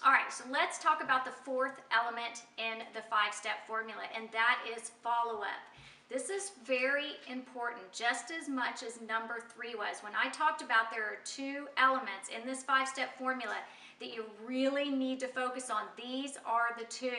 All right, so let's talk about the fourth element in the five-step formula, and that is follow-up. This is very important, just as much as number 3 was. When I talked about there are 2 elements in this five-step formula that you really need to focus on, these are the 2.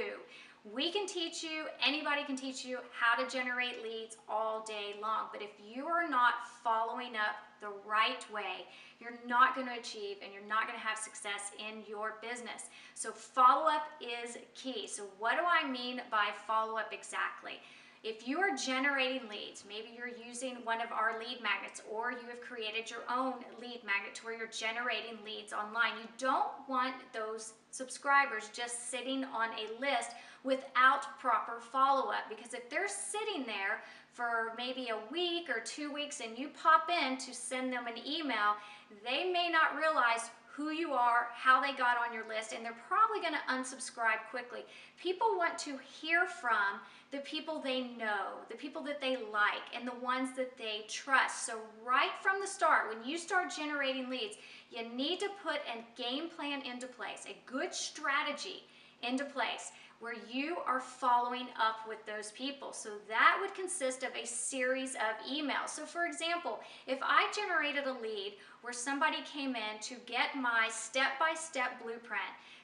We can teach you, anybody can teach you how to generate leads all day long, but if you are not following up the right way, you're not going to achieve and you're not going to have success in your business. So follow-up is key. So what do I mean by follow-up exactly? If you are generating leads, maybe you're using one of our lead magnets, or you have created your own lead magnet to where you're generating leads online, you don't want those subscribers just sitting on a list without proper follow-up, because if they're sitting there for maybe a week or 2 weeks and you pop in to send them an email, they may not realize who you are, how they got on your list, and they're probably going to unsubscribe quickly. People want to hear from the people they know, the people that they like, and the ones that they trust. So right from the start, when you start generating leads, you need to put a game plan into place, a good strategy into place, where you are following up with those people. So that would consist of a series of emails. So for example, if I generated a lead where somebody came in to get my step-by-step blueprint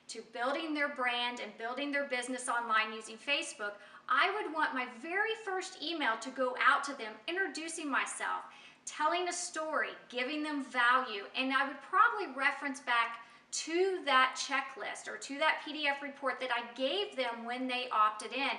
to building their brand and building their business online using Facebook, I would want my very first email to go out to them, introducing myself, telling a story, giving them value, and I would probably reference back to that checklist or to that PDF report that I gave them when they opted in.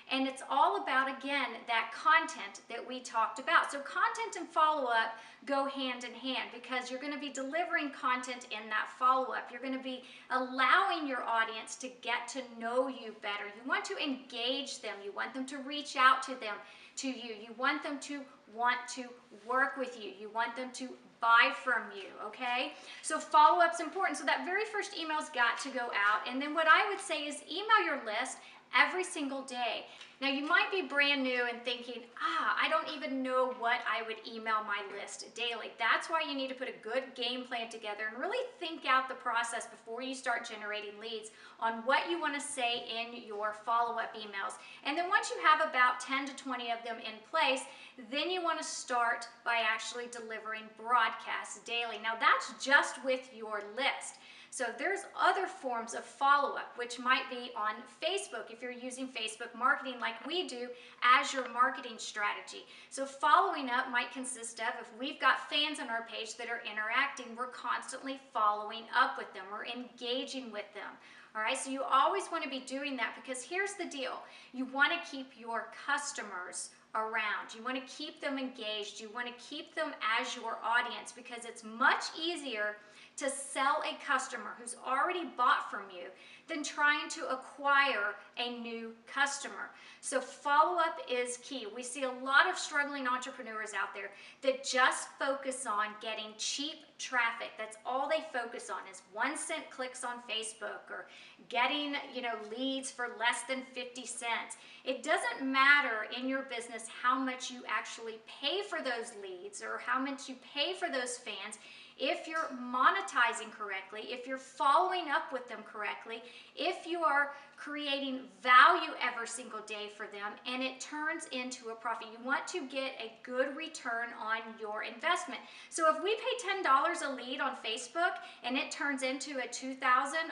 And it's all about, again, that content that we talked about. So content and follow-up go hand in hand, because you're going to be delivering content in that follow-up. You're going to be allowing your audience to get to know you better. You want to engage them. You want them to reach out to you. You want them to want to work with you. You want them to buy from you, okay? So follow-up's important. So that very first email's got to go out. And then what I would say is email your list every single day. Now you might be brand new and thinking, I don't even know what I would email my list daily. That's why you need to put a good game plan together and really think out the process before you start generating leads on what you want to say in your follow-up emails. And then once you have about 10 to 20 of them in place, then you want to start by actually delivering broadcasts daily. Now that's just with your list. So there's other forms of follow-up, which might be on Facebook if you're using Facebook marketing like we do as your marketing strategy. So following up might consist of, if we've got fans on our page that are interacting, we're constantly following up with them. We're engaging with them. All right, so you always want to be doing that, because here's the deal. You want to keep your customers around. You want to keep them engaged. You want to keep them as your audience, because it's much easier to sell a customer who's already bought from you than trying to acquire a new customer. So follow-up is key. We see a lot of struggling entrepreneurs out there that just focus on getting cheap traffic. That's all they focus on, is 1-cent clicks on Facebook, or getting, leads for less than 50 cents. It doesn't matter in your business how much you actually pay for those leads or how much you pay for those fans. If you're monetizing correctly, if you're following up with them correctly, if you are creating value every single day for them, and it turns into a profit. You want to get a good return on your investment. So if we pay $10 a lead on Facebook and it turns into a $2,000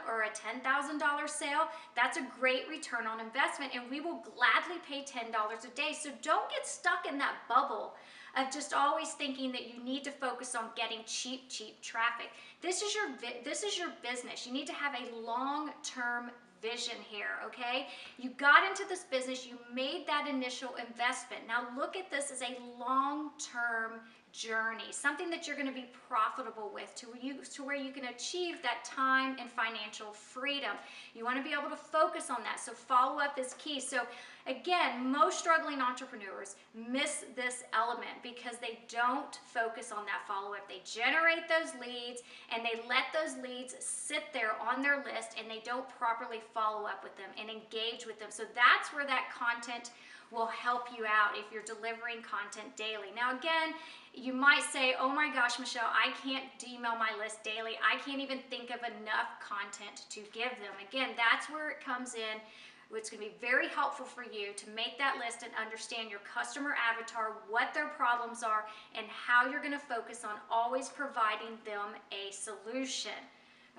or a $10,000 sale, that's a great return on investment, and we will gladly pay $10 a day. So don't get stuck in that bubble of just always thinking that you need to focus on getting cheap traffic. This is your business. You need to have a long-term vision here, okay? You got into this business, you made that initial investment. Now look at this as a long-term journey, something that you're going to be profitable with, to where you can achieve that time and financial freedom. You want to be able to focus on that. So follow-up is key. So again, most struggling entrepreneurs miss this element because they don't focus on that follow-up. They generate those leads and they let those leads sit there on their list, and they don't properly follow up with them and engage with them. So that's where that content will help you out if you're delivering content daily. Now again, You might say, oh my gosh, Michelle, I can't email my list daily. I can't even think of enough content to give them. Again, that's where it comes in. It's going to be very helpful for you to make that list and understand your customer avatar, what their problems are, and how you're going to focus on always providing them a solution.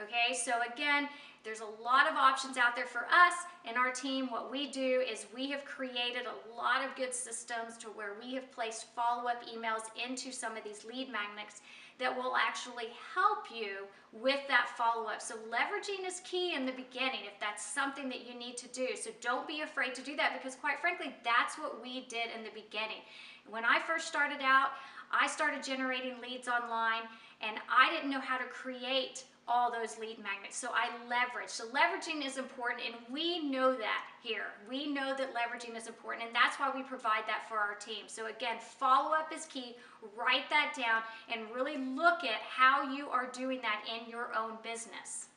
Okay, so again, there's a lot of options out there for us and our team. What we do is we have created a lot of good systems to where we have placed follow-up emails into some of these lead magnets that will actually help you with that follow-up. So leveraging is key in the beginning if that's something that you need to do. So don't be afraid to do that, because quite frankly, that's what we did in the beginning. When I first started out, I started generating leads online, and I didn't know how to create all those lead magnets. So I leveraged. So leveraging is important, and we know that here. We know that leveraging is important, and that's why we provide that for our team. So again, follow-up is key. Write that down and really look at how you are doing that in your own business.